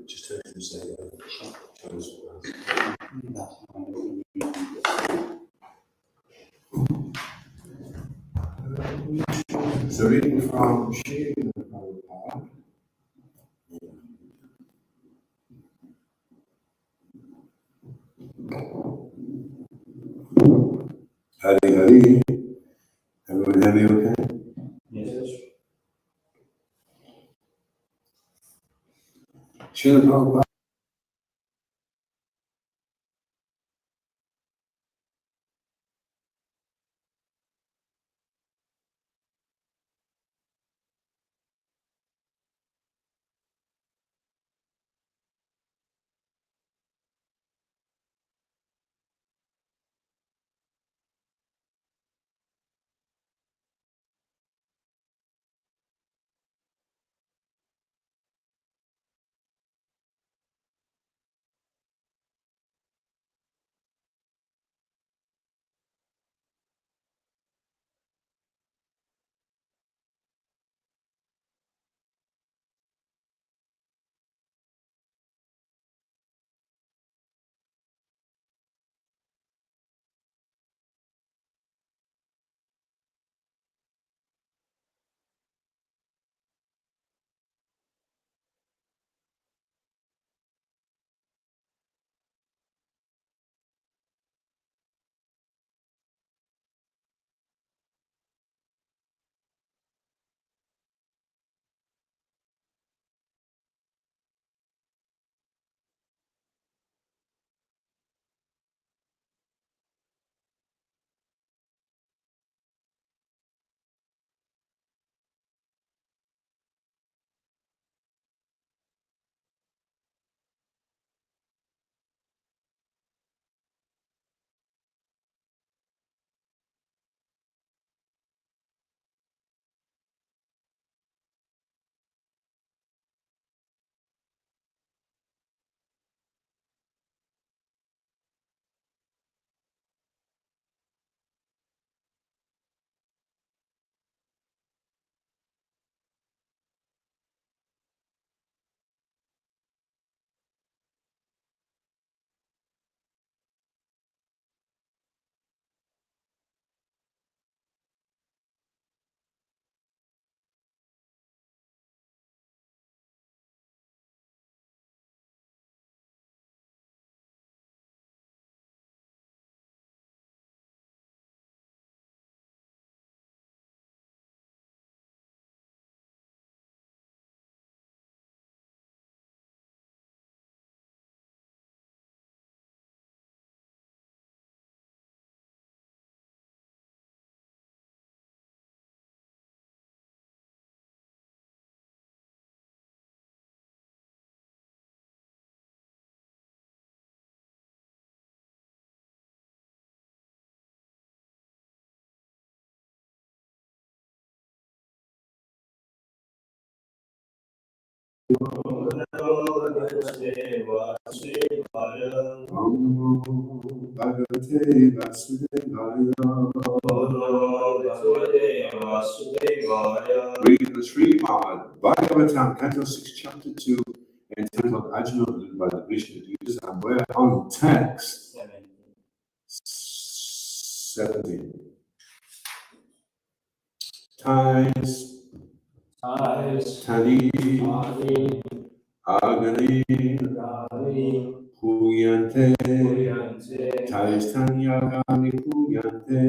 Just text and say, show us what else. So reading from Srimad Bhagavatam. Hari Hari. Everyone hear me okay? Yes. Srimad Bhagavatam. Reading the Srimad Bhagavatam, Canto 6, Chapter 2, entitled Ajna by the Krishna Dasa, and we're on text 17. Tais, Tani, Agani, Puyante, Tais Tani Agani Puyante,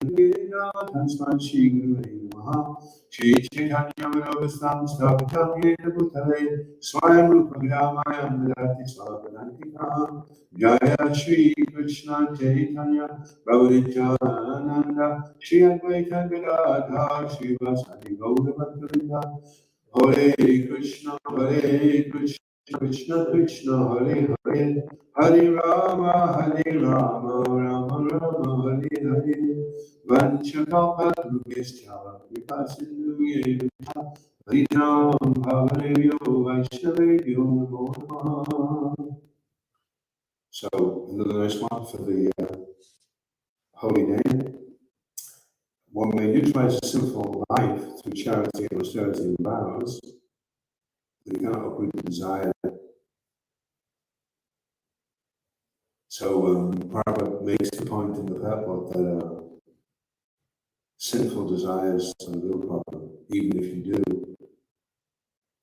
Tasman Shri Guru Namaha Shri Chaitanya Manavastam Stavatam Yena Bhutale Swayam Rupa Ramayam Dati Swapadantika Jaya Shri Krishna Chaitanya Prabhu Nityananda Shri Advaita Gadadha Shri Vasadi Gaura Bhattacharya Hare Krishna Krishna Krishna Hare Hare Hare Rama Rama Rama Hare Hare Vanchakapalukescha Vipasinduyeta Haritam Bhavanevyo Vaishnavevyo Namo Namaha. So, another nice one for the holy name. One may utilize a sinful life through charity, austerity, and vows, but you cannot uproot the desire. So, Prabhupada makes the point in the purport that sinful desires are the real problem. Even if you do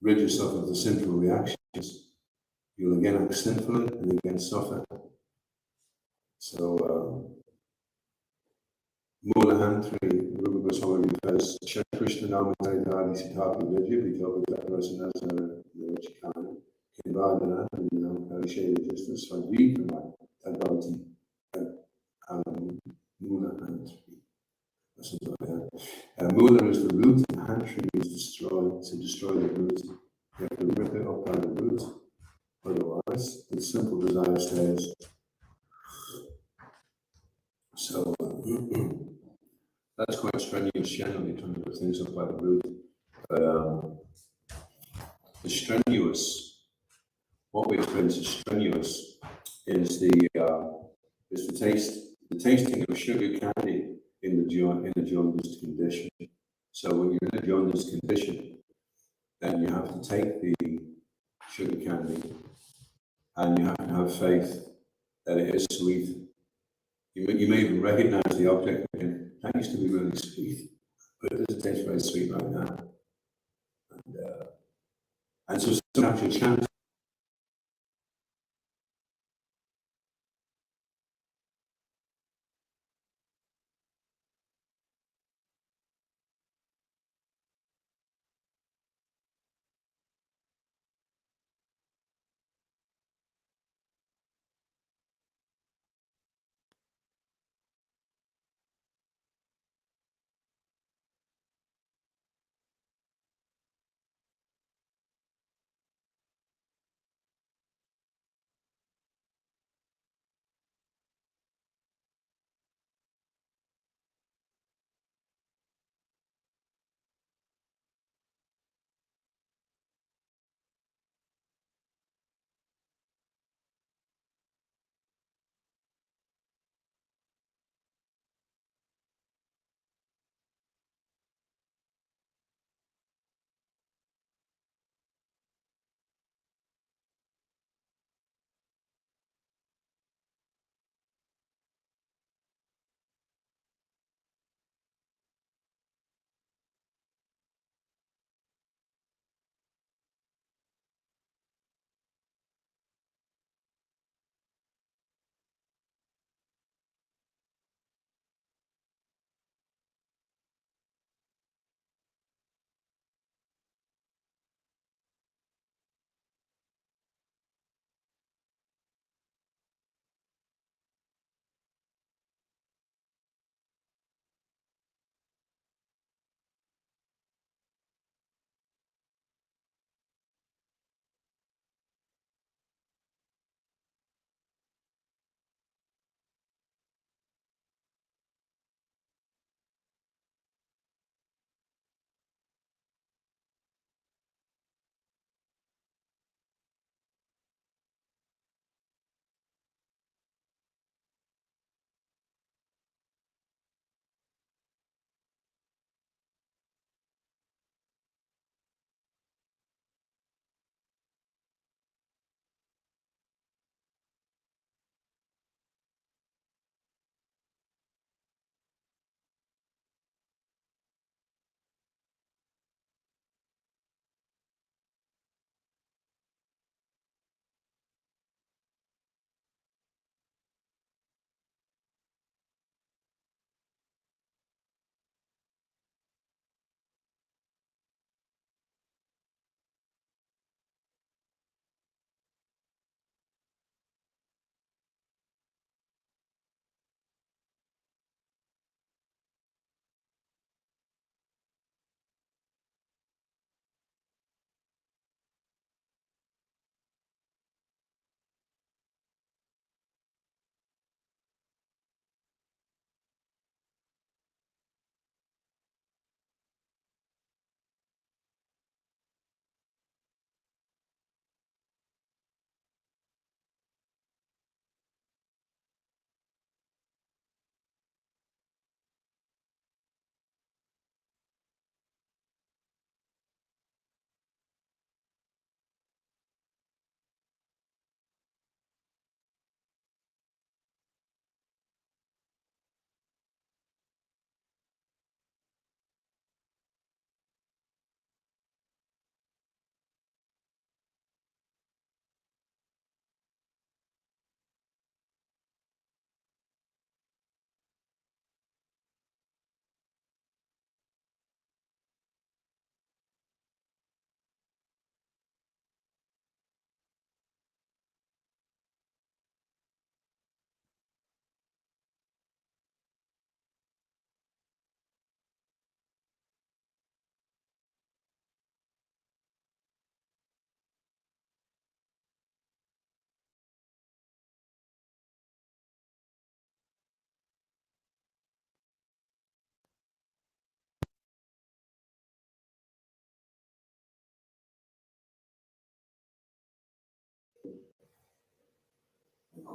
rid yourself of the sinful reactions, you'll again act sinfully and again suffer. So, Mula Hantri, Rupa Goswami refers Shri Krishna Namatari Dadi Sitapi Vijay, Vitopa Taparasana Navachikan, Kinvadana, and Karishaya Justice, Swadvikamai, Tadbhavati, Mula Hantri. Mula is the root, and Hantri is to destroy the root. You have to rip it up by the root. Otherwise, the simple desire stays. So, that's quite strenuous generally, trying to put things up by the root. But the strenuous, what we experience as strenuous is the tasting of sugar candy in the jaundiced condition. So when you're in a jaundiced condition, then you have to take the sugar candy and you have to have faith that it is sweet. You may even recognize the object and that used to be really sweet, but it doesn't taste very sweet right now. And so sometimes you chant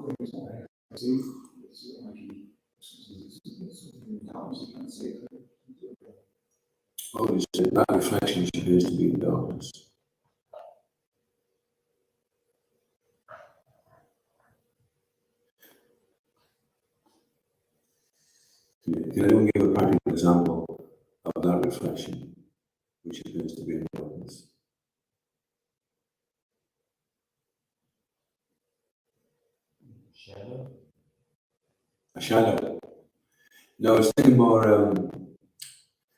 Oh, you said that reflection appears to be in darkness. Can anyone give a practical example of that reflection, which appears to be in darkness? Shadow? A shadow. No, it's thinking more,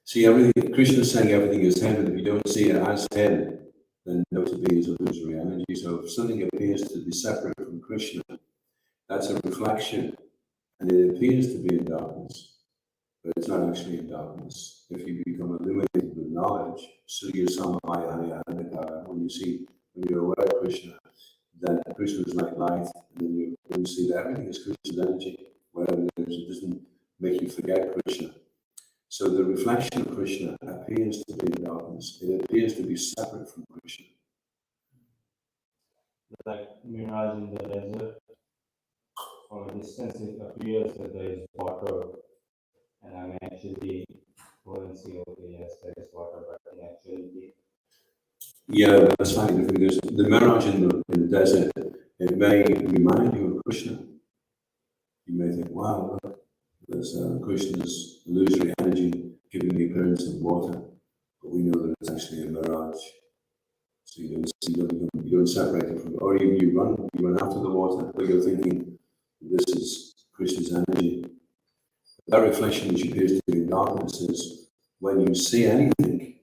see everything, Krishna is saying everything is heaven. If you don't see it as heaven, then notably is illusory energy. So if something appears to be separate from Krishna, that's a reflection, and it appears to be in darkness, but it's not actually in darkness. If you become illuminated with knowledge, Surya Samaya, when you're aware of Krishna, then Krishna is like light, and then you see that everything is Krishna's energy. Whatever it is, it doesn't make you forget Krishna. So the reflection of Krishna appears to be in darkness. It appears to be separate from Krishna. Like mirage in the desert, from a distance it appears that there is water, and I may actually go and see, okay, yes, there is water, but in actuality. Yeah, that's fine. Because the mirage in the desert, it may remind you of Krishna. You may think, wow, look, there's Krishna's illusory energy giving the appearance of water, but we know that it's actually a mirage. So you don't separate it from, or even you run after the water, but you're thinking this is Krishna's energy. That reflection which appears to be in darkness is when you see anything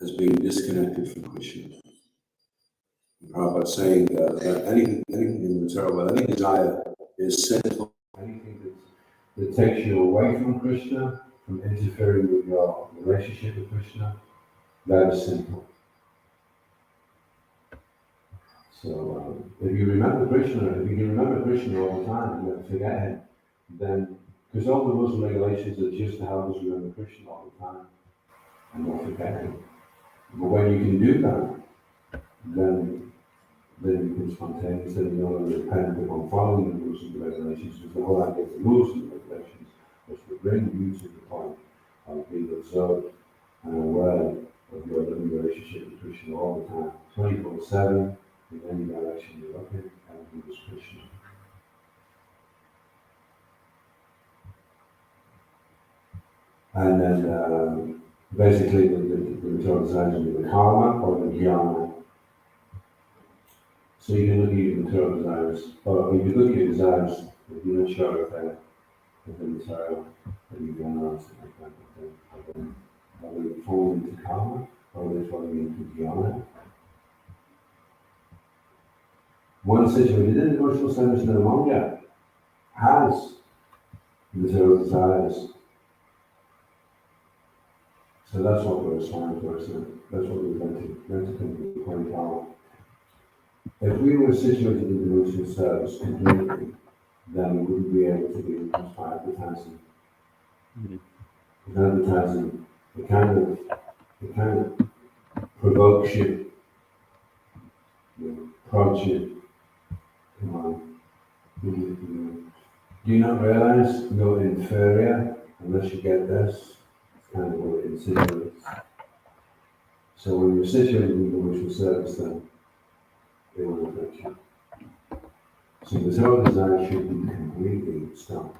as being disconnected from Krishna. Prabhupada saying that anything in the material world, any desire is sinful. Anything that takes you away from Krishna, from interfering with your relationship with Krishna, that is sinful. So if you remember Krishna, if you can remember Krishna all the time and never forget him, then, because all the Muslim regulations are just to help us remember Krishna all the time and not forget him. But when you can do that, then you can spontaneously no longer depend upon following the rules and regulations, because the whole idea of the rules and regulations was to bring you to the point of being observed and aware of your living relationship with Krishna all the time, 24/7, in any direction you're looking, and is Krishna. And then basically the material desires are the karma or the jnana. So you can look at your material desires, or if you look at your desires, if you're not sure if they're material, then you can answer like that. Are they falling into karma, or are they falling into jnana? One situation within the emotional centers no longer has material desires. So that's what we're aspiring for, so that's what we're meant to come to the point of. If we were situated in the devotional service completely, then we wouldn't be able to be influenced by advertising. Because advertising, it kind of provokes you, prods you. Come on. Do you not realize you're inferior unless you get this? It's kind of what it insinuates. So when you're situated in the devotional service, then it will affect you. So the total desire should be completely stopped.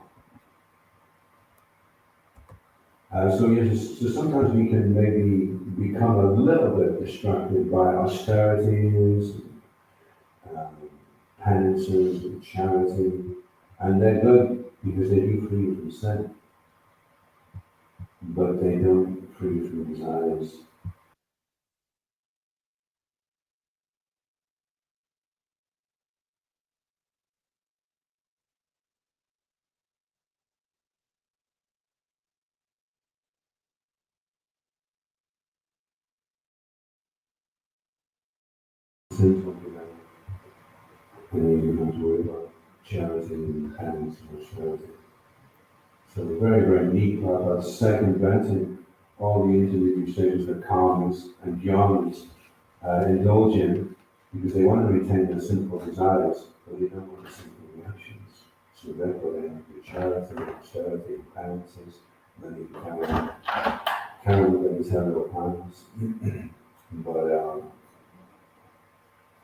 So sometimes we can maybe become a little bit distracted by austerities, penances, and charity, and they're good because they do free you from sin, but they don't free you from desires. Sinful, and you don't have to worry about charity and penance and austerity. So very, very neat about circumventing all the intermediate stages that karmas and jhanas indulge in, because they want to retain their sinful desires, but they don't want to sinful So therefore they have to do charity, austerity, and penances, and then you can carry with them several times. But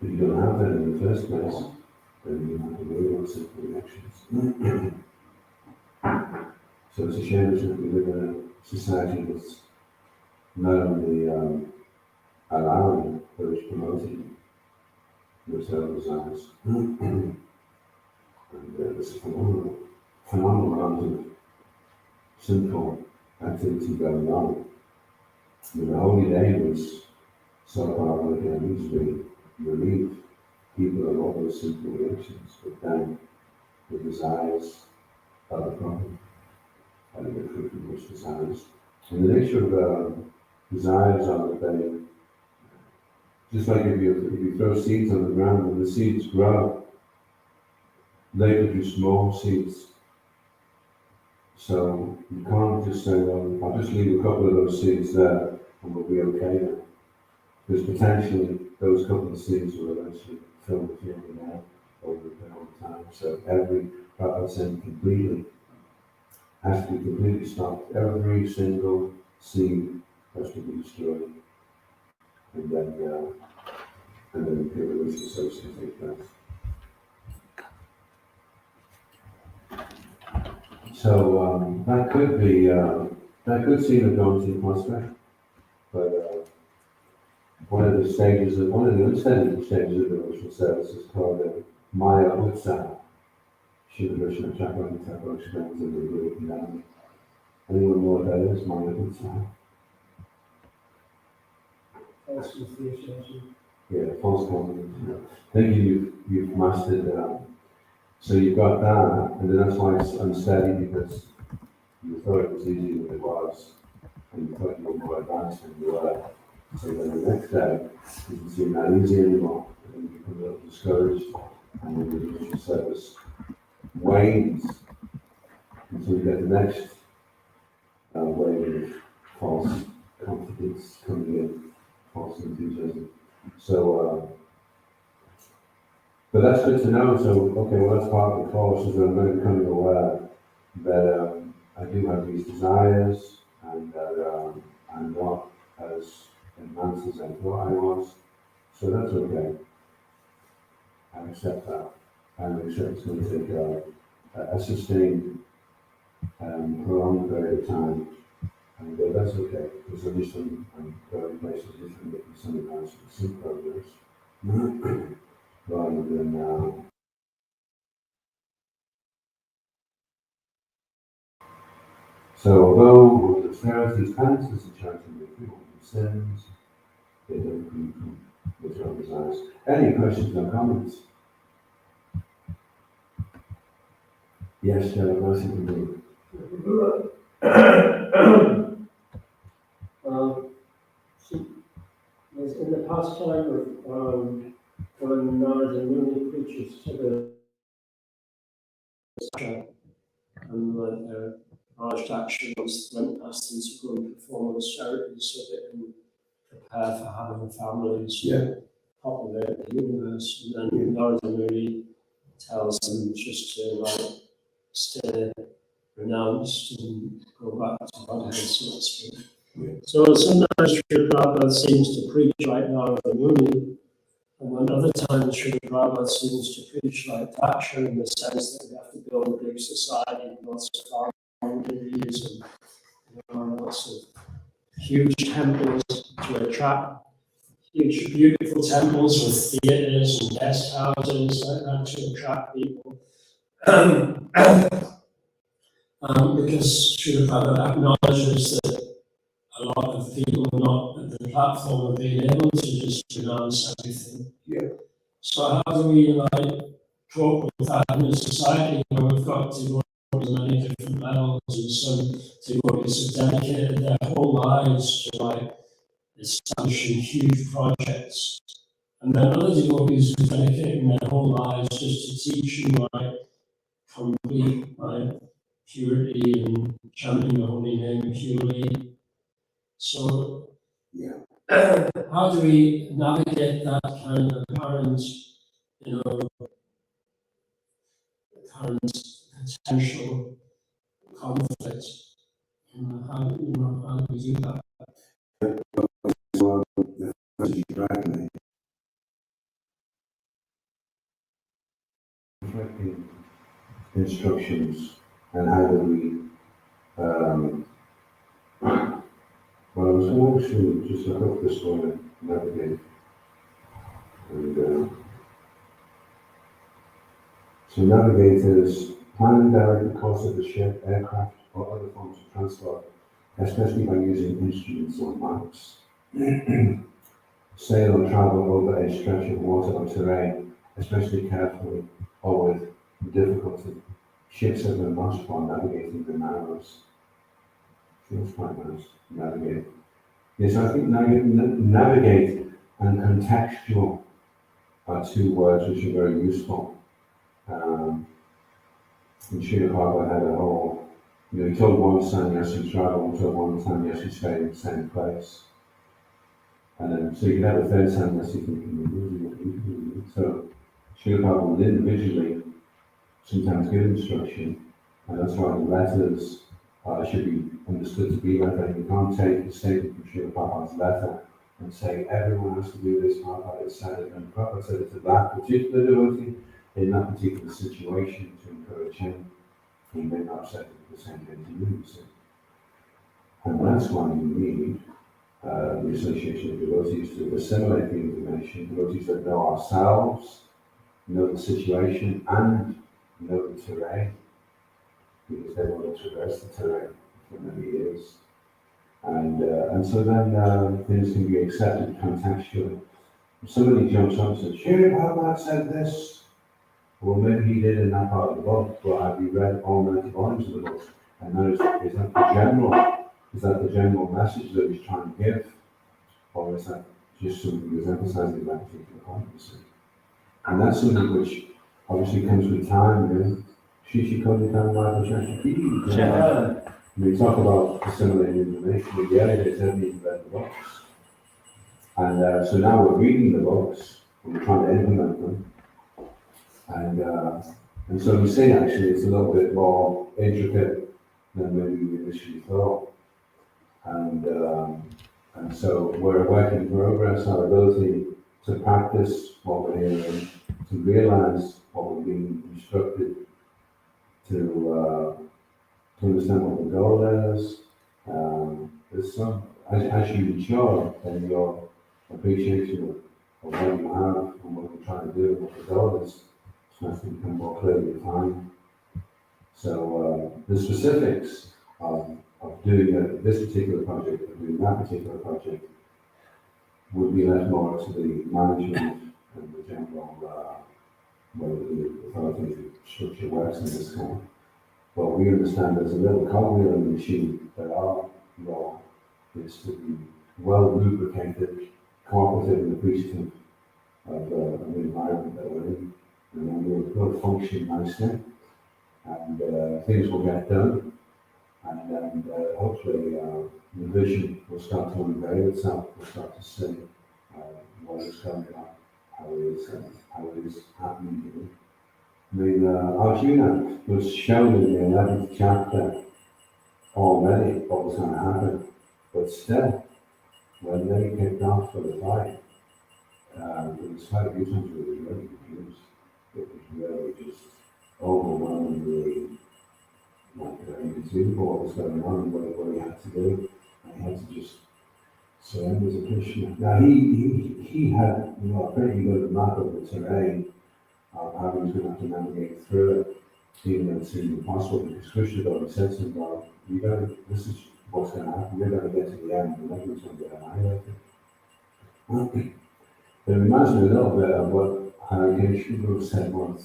if you don't have that in the first place, then you have to worry about simple actions. So it's a shame that we live in a society that's not only allowing, but it's promoting themselves as and there's a phenomenal amount of simple activity going on. I mean, the holy day was so far that there needs to be relief. People of all those simple reactions, but then the desires of the problem, and the fruit of those desires. And the nature of desires are that they, just like if you throw seeds on the ground and the seeds grow, they produce more seeds. So you can't just say, well, I'll just leave a couple of those seeds there and we'll be okay now. Because potentially those couple of seeds will eventually fill the field again over a period of time. So every Bhagavatam completely has to be completely stopped. Every single seed has to be destroyed. And then the period which is to take place. So that could seem a daunting prospect, but one of the unstudied stages of devotional service is called Maya Utsaha. Srila Krishna Chakravarti explains in the Bhagavatam. Anyone know what that is? Maya Utsaha? False enthusiasm. Yeah, false confidence. Thinking you've mastered. So you've got that, and then that's why it's unsteady, because you thought it was easier than it was, and you thought you were more advanced than you were. So then the next day, it doesn't seem that easy anymore, and then you become a little discouraged, and then the devotional service wanes until you get the next wave of false confidence coming in, false enthusiasm. So, but that's good to know. So, okay, well, that's part of the course, is that I'm going to become aware that I do have these desires, and that I'm not as advanced as I thought I was. So that's okay. I accept that. I accept it's going to take a sustained, prolonged period of time. And that's okay, because at least I'm going places, at least I'm making some advancement, some progress. Rather than so although the Pharisees' penances and charity may free one from sins, they don't free from material desires. Any questions or comments? Yes, Nice to do. In the pastime of when Narada Muni preaches to the and when Rajdaksha went asked them to go and perform austerity so they can prepare for having families, populate the universe, and then Narada Muni tells them just to stay renounced and go back to Godhead, so to speak. So sometimes Srila Prabhupada seems to preach like Narada Muni, and then other times Srila Prabhupada seems to preach like Thatcher, in the sense that we have to build a big society and lots of families and lots of huge temples to attract huge, beautiful temples with theatres and guest houses like that to attract people. Because Srila Prabhupada acknowledges that a lot of people are not at the platform of being able to just renounce everything. So how do we cope with that in a society where we've got devotees on many different levels, and some devotees have dedicated their whole lives to establishing huge projects, and then other devotees who are dedicating their whole lives just to teaching complete purity and chanting the holy name purely. So, how do we navigate that kind of current potential conflict. How do we do that? Well, the first dragon, reflecting instructions and how do we, well, I was going to actually just look up this one and navigate. And so navigators plan and direct the course of the ship, aircraft, or other forms of transport, especially by using instruments or maps. Sail or travel over a stretch of water or terrain, especially carefully or with difficulty. Ships have been lost while navigating the narrows. Feels quite nice, navigate. Yes, I think navigate and contextual are two words which are very useful. And Srila Prabhupada had a whole, he told one sannyasi travel, he told one sannyasi stay in the same place. And then, so you can have a third sannyasi thinking, so Srila Prabhupada would individually sometimes give instruction, and that's why the letters should be understood to be letter. You can't take a statement from Srila Prabhupada's letter and say everyone has to do this, Prabhupada said it, and Prabhupada said it to that particular devotee in that particular situation to encourage him. He may not have said it the same thing to you, see. And that's why you need the association of devotees to assimilate the information, devotees that know ourselves, know the situation, and know the terrain, because they want to traverse the terrain for many years. And so then things can be accepted contextually. If somebody jumps up and says, Srila Prabhupada said this, well, maybe he did in that part of the book, but have you read all 90 volumes of the book? And notice, is that the general message that he's trying to give? Or is that just something that's emphasizing that particular point? And that's something which obviously comes with time, you know. We talk about assimilating information, but the other days haven't even read the books. And so now we're reading the books, and we're trying to implement them. And so we see actually it's a little bit more intricate than maybe we initially thought. And so we're a work in progress, our ability to practice what we're hearing, to realize what we're being instructed, to understand what the goal is. There's some, as you mature, then your appreciation of what you have and what you're trying to do and what the goal is starts to become more clearly defined. So the specifics of doing this particular project or doing that particular project would be left more to the management and the general way the authoritative structure works in this kind. But we understand there's a little cogwheel in the machine that our role is to be well lubricated, cooperative and appreciative of the environment that we're in. And then we'll function nicely and things will get done. And hopefully the vision will start to unveil itself. We'll start to see what is going on, how it is happening. You know? I mean, Arjuna was shown in the 11th chapter already what was going to happen, but still, when they kicked off for the fight, it was quite really confused. It was really just overwhelmingly like he could see what was going on and what he had to do, and he had to just surrender to Krishna. Now he had a pretty good map of the terrain of how he was going to have to navigate through it, even though it seemed impossible because Krishna had already said to him, well, this is what's going to happen, you're going to get to the end and everyone's going to get annihilated. It reminds me a little bit of what Krishna said once.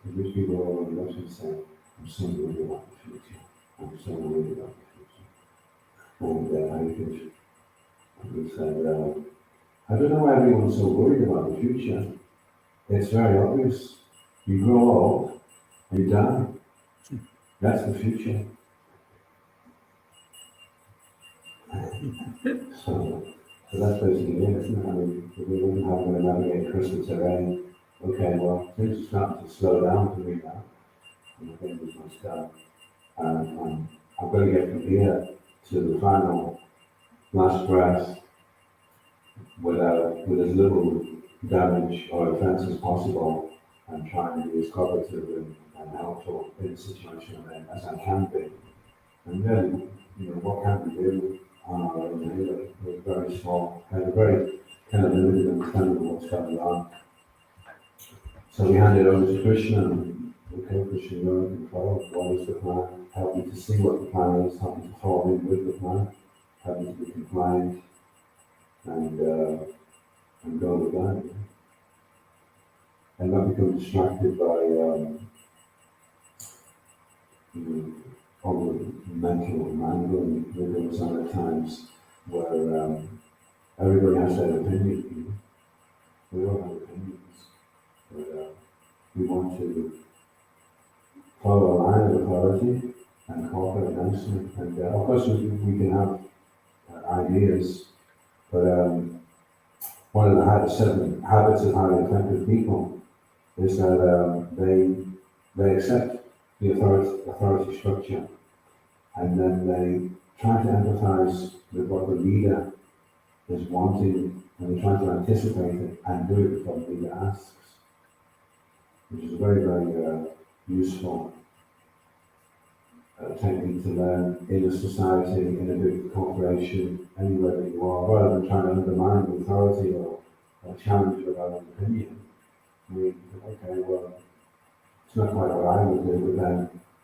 Which people are all Russian saying, I'm so worried about the future. I'm so worried about the future. And he said, I don't know why everyone's so worried about the future. It's very obvious. You grow old, you die. That's the future. So that's basically it, isn't it? I mean, if we look at how we're going to navigate Krishna terrain, okay, well, things are starting to slow down for me now. and the fingers must go. And I'm going to get from here to the final last breath with as little damage or offense as possible, and try and be as cooperative and helpful in the situation as I can be. And then, what can we do on our own here? We're very small, have a very kind of limited understanding of what's going on. So we hand it over to Krishna, and okay, Krishna, you're in control. What is the plan? Help me to see what the plan is, help me to fall in with the plan, help me to be compliant, and go with that. And not become distracted by all the mental wrangling that goes on at times where everybody has their opinion. We all have opinions, but we want to follow a line of authority and cooperate nicely. And of course, we can have ideas, but one of the 7 habits of highly effective people is that they accept the authority structure, and then they try to empathize with what the leader is wanting, and they try to anticipate it and do it before the leader asks, which is a very, very useful technique to learn in a society, in a big corporation, anywhere that you are, rather than trying to undermine the authority or challenge your own opinion. Okay, well, it's not quite what I would do, but then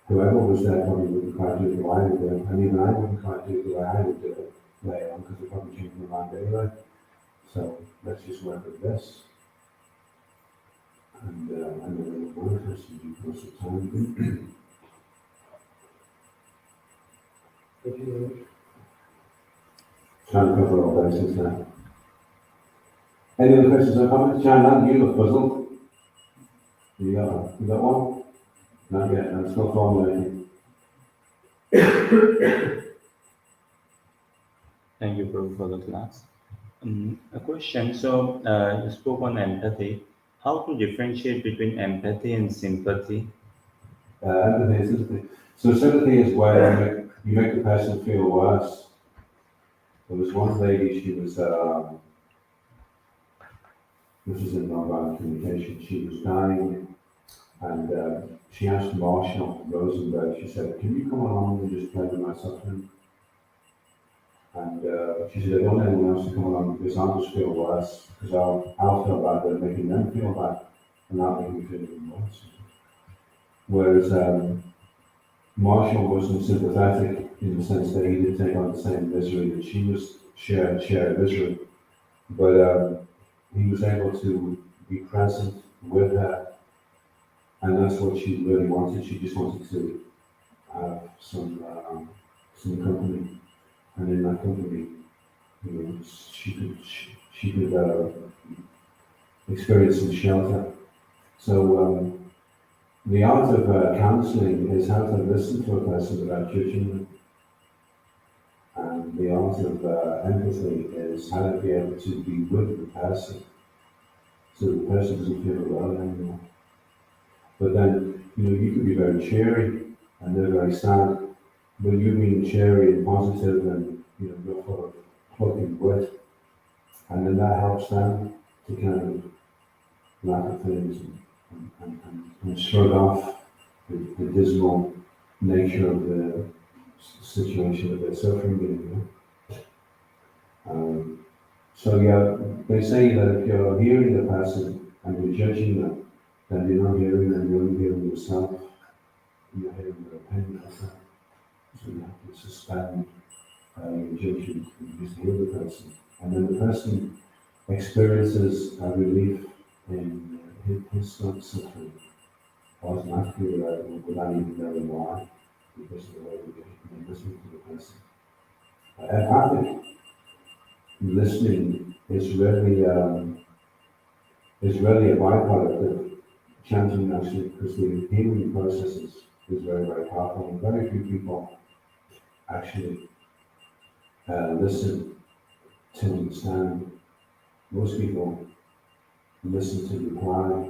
whoever was there probably wouldn't quite do it the way I would do it, and even I wouldn't quite do it the way I would do it later on, because it probably changed my mind anyway. So let's just work with this. And then it will manifest in due course of time. Trying to cover all bases now. Any other questions or comments? John, you look puzzled. You got one? Not yet, I'm still formulating. Thank you, Prabhu, for the class. A question. So, you spoke on empathy. How to differentiate between empathy and sympathy? Empathy and sympathy. So sympathy is where you make the person feel worse. There was one lady, she was, this is in nonviolent communication, she was dying, and she asked Marshall Rosenberg, she said, can you come along and just play with my suffering? And she said, I don't want anyone else to come along because I'll just feel worse, because I'll feel bad at making them feel bad, and that'll make me feel even worse. Whereas Marshall wasn't sympathetic in the sense that he didn't take on the same misery that she was shared misery, but he was able to be present with her, and that's what she really wanted. She just wanted to have some company, and in that company, she could experience some shelter. So the art of counseling is how to listen to a person without judging them. And the art of empathy is how to be able to be with the person, so the person doesn't feel alone anymore. But then, you could be very cheery, and they're very sad, but you being cheery and positive, and you're full of pluck and wit, and then that helps them to kind of laugh at things and shrug off the dismal nature of the situation that they're suffering in. So yeah, they say that if you're hearing the person and you're judging them, then you're not hearing them, you're only hearing yourself. You're hearing their opinion of that. So you have to suspend your judgment and just hear the person. And then the person experiences a relief in his suffering automatically without even knowing why, because of the way we listen to the person. Empathic listening is really a byproduct of chanting actually, because the healing process is very, very powerful, and very few people actually listen to understand. Most people listen to reply,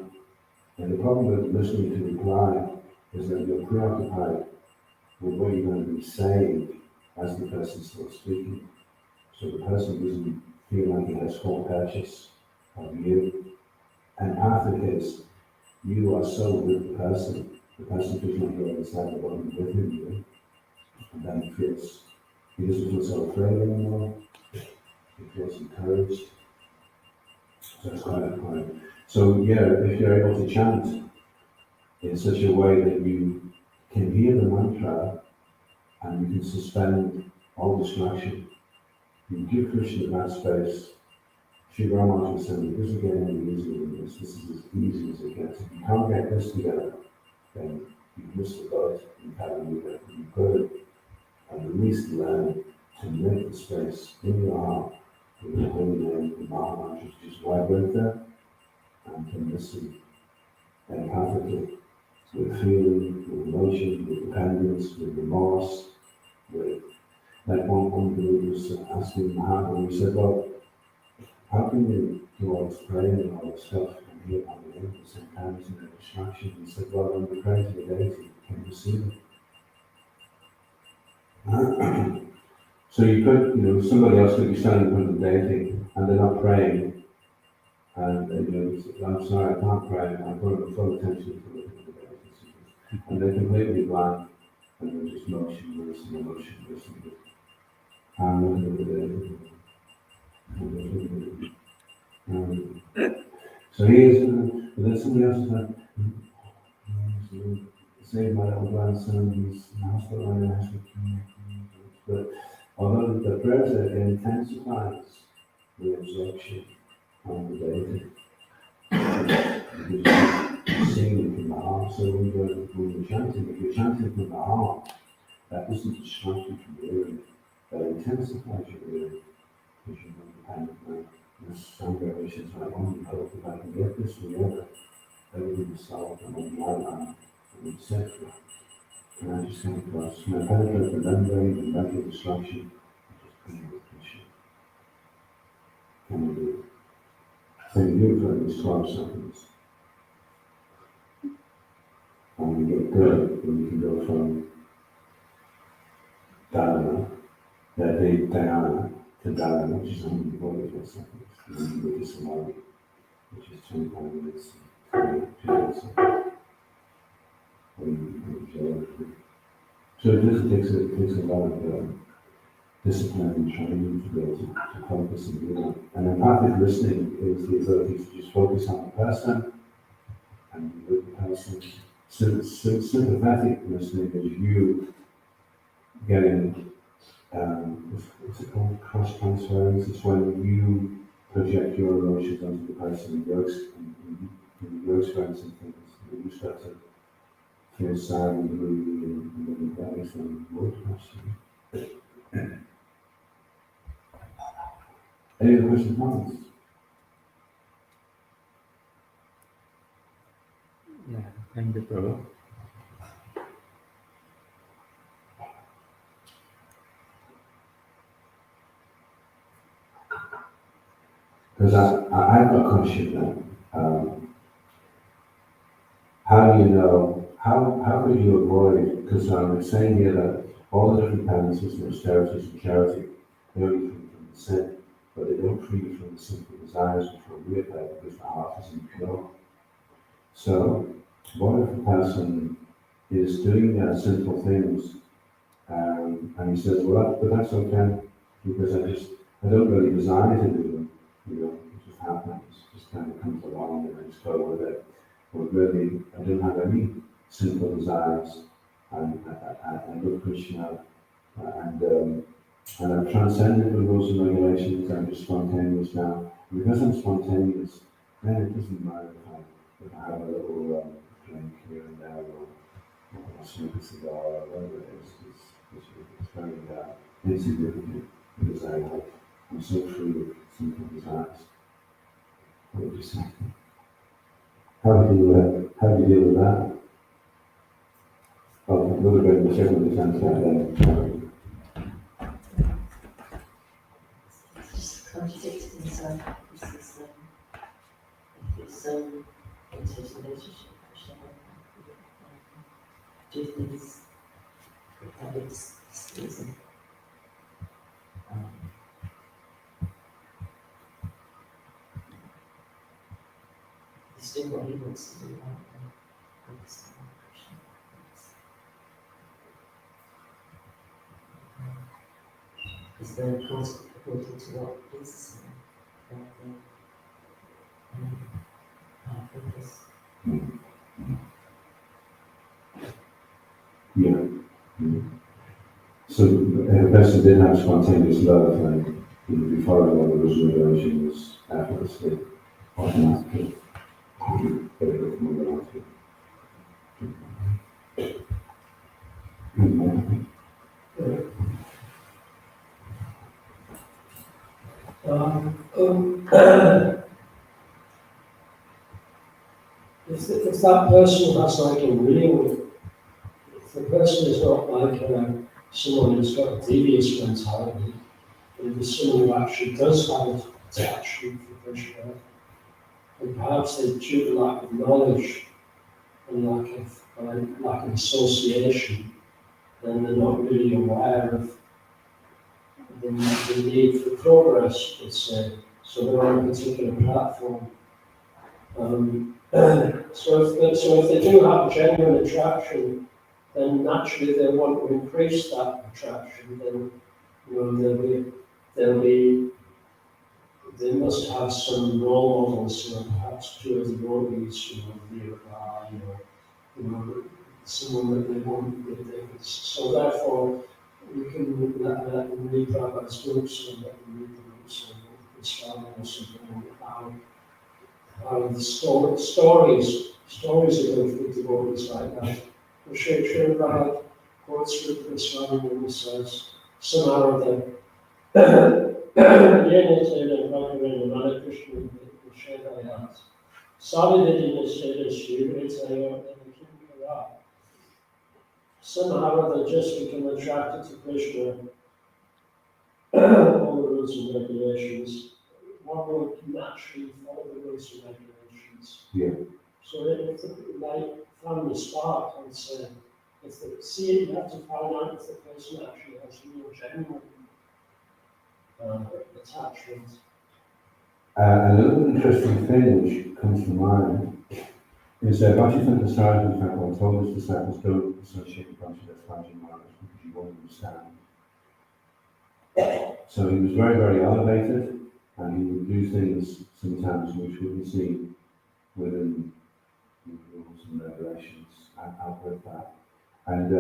and the problem with listening to reply is that you're preoccupied with what you're going to be saying as the person starts speaking. So the person doesn't feel like he has full purchase of you. And empathic is you are so with the person feels like you're inside the body within you, and then he doesn't feel so afraid anymore, he feels encouraged. So it's quite important. So yeah, if you're able to chant in such a way that you can hear the mantra and you can suspend all distraction, you give Krishna that space. Sri Ramanuja was saying, it doesn't get any easier than this. This is as easy as it gets. If you can't get this together, then you miss the boat entirely. You've got to at least learn to make the space in your heart with the holy name, the Mahamantras, just vibrate there and can listen empathically with feeling, with emotion, with dependence, with remorse, with like one guru was asking Mahatma, he said, well, how can you do all this praying and all this stuff and hear on the end at the same time as a distraction? He said, well, when we pray to the deity, can you see it? So you could, somebody else could be standing in front of the deity and they're not praying, and I'm sorry, I can't pray, I've got the full attention to look at the deity. And they're completely blank, and they're just motionless and emotionless. And looking at the deity. So he is, but then somebody else is like, say my little grandson, he's in the hospital, and has to. But although the prayers intensifies the absorption of the deity, because singing from the heart. So when you're chanting, if you're chanting from the heart, that doesn't distract you from the hearing, that intensifies your hearing, because you're going to kind of like this song variations like, oh my God, if I can get this together, everything is solved, and then my life, and etc. And I just come across, when I penetrate the membrane, the mental destruction, I just come with Krishna. Can we do it? So you do it for at least 12 seconds. And we get good, when we can go from Dhyana to Dharana, which is 144 seconds. And then you go to Samadhi, which is 25 minutes and 28 seconds. So it takes a lot of discipline and training to be able to focus and do that. And empathic listening is the ability to just focus on the person and with the person. Sympathetic listening is you getting, what's it called, cross-transference. It's when you project your emotions onto the person and you're experiencing things, and you start to feel sad and gloomy, and then that makes them more depressed. Any other questions, comments? Yeah, thank you, Prabhu. Because I've got a question now. How do you know, how could you avoid, because it's saying here that all the different penances and austerities and charity, they only come from the sin, but they don't free you from the sinful desires and from reappear because the heart is impure. So, what if a person is doing sinful things, and he says, well, but that's okay, because I don't really desire to do them, it just happens, it just kind of comes along and I just go with it. But really, I don't have any sinful desires, and I love Krishna, and I've transcended the rules and regulations. I'm just spontaneous now. And because I'm spontaneous, then it doesn't matter if I have a little drink here and there, or smoke a cigar, or whatever it is. It's very insignificant, because I'm so free of sinful desires. What would you say? How do you deal with that? Well, a little bit of the second defense then. It's just contradicted inside. It's intense relationship. do things that it's easy. He's doing what he wants to do, rather than focusing on Krishna. Because then, of course, according to what pleases him, our focus. Yeah. So if a person did have spontaneous love, and he would be following all the rules and regulations effortlessly, automatically. If that person has like a real, if the person is not like someone who's got a devious mentality, but if it's someone who actually does have attachment for Krishna, and perhaps they due to lack of knowledge and lack of association, then they're not really aware of the need for progress, let's say. So they're on a particular platform. So if they do have genuine attraction, then naturally they want to increase that attraction. Then they must have some role models, perhaps two of the devotees, nearby, someone that they want. So therefore, we can let them read Prabhupada's books and let them read the books and inspire us and how the stories about the devotees like that. Sri Prabhupada quotes Sri Swami and says, somehow or other, Yenitera Bhagavan Radha Krishna Shedayat. Savididina Sheda Shivritaya Kinkara. Somehow or other just become attracted to Krishna, all the rules and regulations. One would naturally follow the rules and regulations. Yeah. So if from the start, I would say, you have to find out if the person actually has real genuine attachment. Another interesting thing which comes to mind is that Bhaktivinoda Saraswati Thakur told his disciples, don't associate with bunch of Aspanji Maharaj because you won't understand. So he was very, very elevated, and he would do things sometimes which wouldn't seem within the rules and regulations out with that. And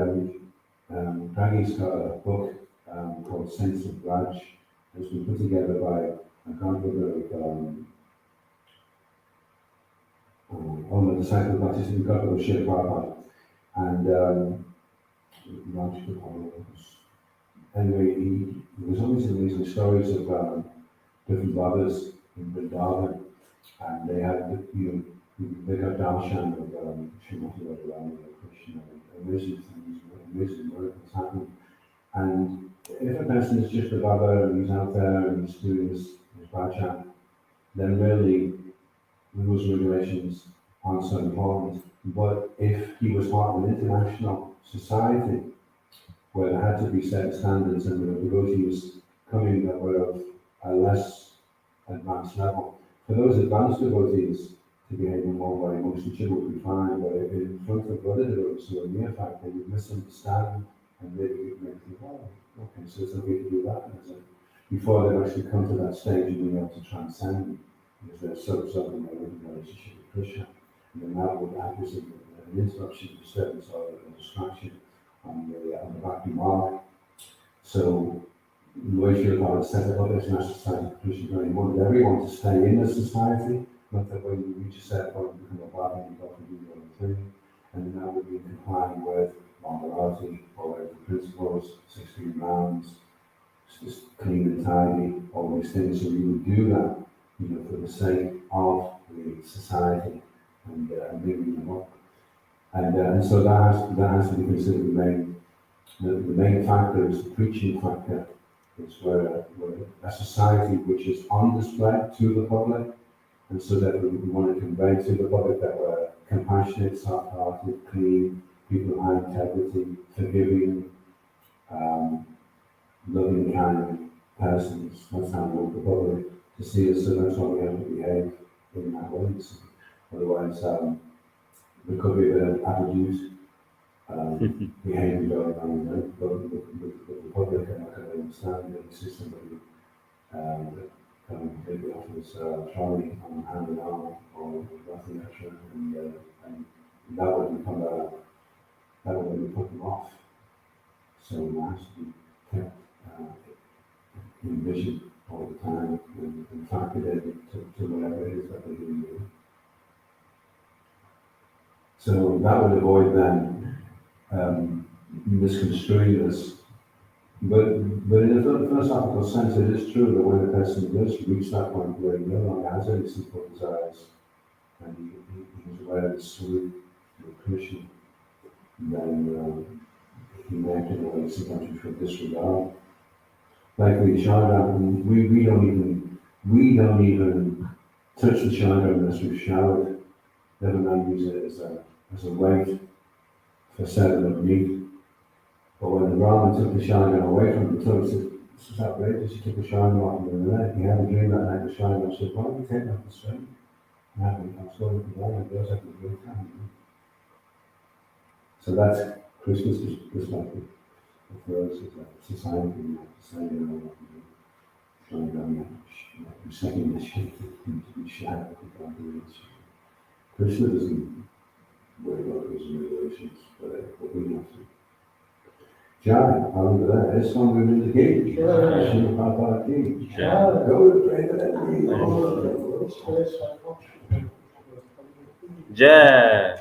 Draghi's got a book called Sense of Raj. It's been put together by a grandmother of the disciple of Baptist God of Srila Prabhupada. And Raj Gopal was, anyway, there was always amazing stories of different brothers in Vrindavan, and they had, they got darshan of Srimati Radharani and Krishna, and amazing things, amazing miracles happening. And if a person is just a Baba and he's out there and he's doing his bhajan, then really the rules and regulations aren't so important. But if he was part of an international society where there had to be set standards and the devotees coming that were of a less advanced level, for those advanced devotees to behave in one way, most of them would be fine, but if in front of other devotees who are near fact, they would misunderstand and they would make think, oh, okay, so it's okay to do that, is it? Before they've actually come to that stage of being able to transcend, because they're so absorbed in their own relationship with Krishna. And then that would act as an interruption, disturbance, or a distraction on the bhakti mark. So the way Srila Prabhupada set it up as an society for Krishna, he wanted everyone to stay in the society, not that when you reach a certain point you become a bhakti and you go and do your own thing, and then that would be complying with morality, following the principles, 16 rounds, just clean and tidy, all these things. So you would do that, for the sake of the society and moving them up. And so that has to be considered the main factor is the preaching factor. It's where a society which is on display to the public, and so that we want to convey to the public that we're compassionate, soft-hearted, clean, people high integrity, forgiving, loving, kind persons. That's how we want the public to see us, so that's why we have to behave in that way. So otherwise, there could be a bit of attitude, behaving going on, but the public are not going to understand the system that kind of completely offers trolley on hand and arm or nothing extra, and that would become that would really put them off. So it has to be kept in vision all the time and factored in to whatever it is that they're doing. So that would avoid then misconstruing us. But in a philosophical sense, it is true that when a person does reach that point where he no longer has any simple desires, and he's aware of the sweet Krishna, then he may have to know sometimes for disregard. Like with Shardam, we don't even touch the Shardam unless we've showered. Never mind use it as a weight for selling of meat. But when the Brahmin took the Shardam away from the toad, he said, "This is outrageous, you took the Shardam off him in the night. He had a dream that night, the Shardam said, why don't you take that the straight? I'm still looking down, and goes up to the great time." So that's Krishna's perspective. For us, it's a society, we have to say, second mission to be shy, Krishna doesn't worry about rules and regulations, but we have to. Jai, I'll leave it there. This song we're in the gate. Srila Prabhupada Ki. Go to pray to that. Jai.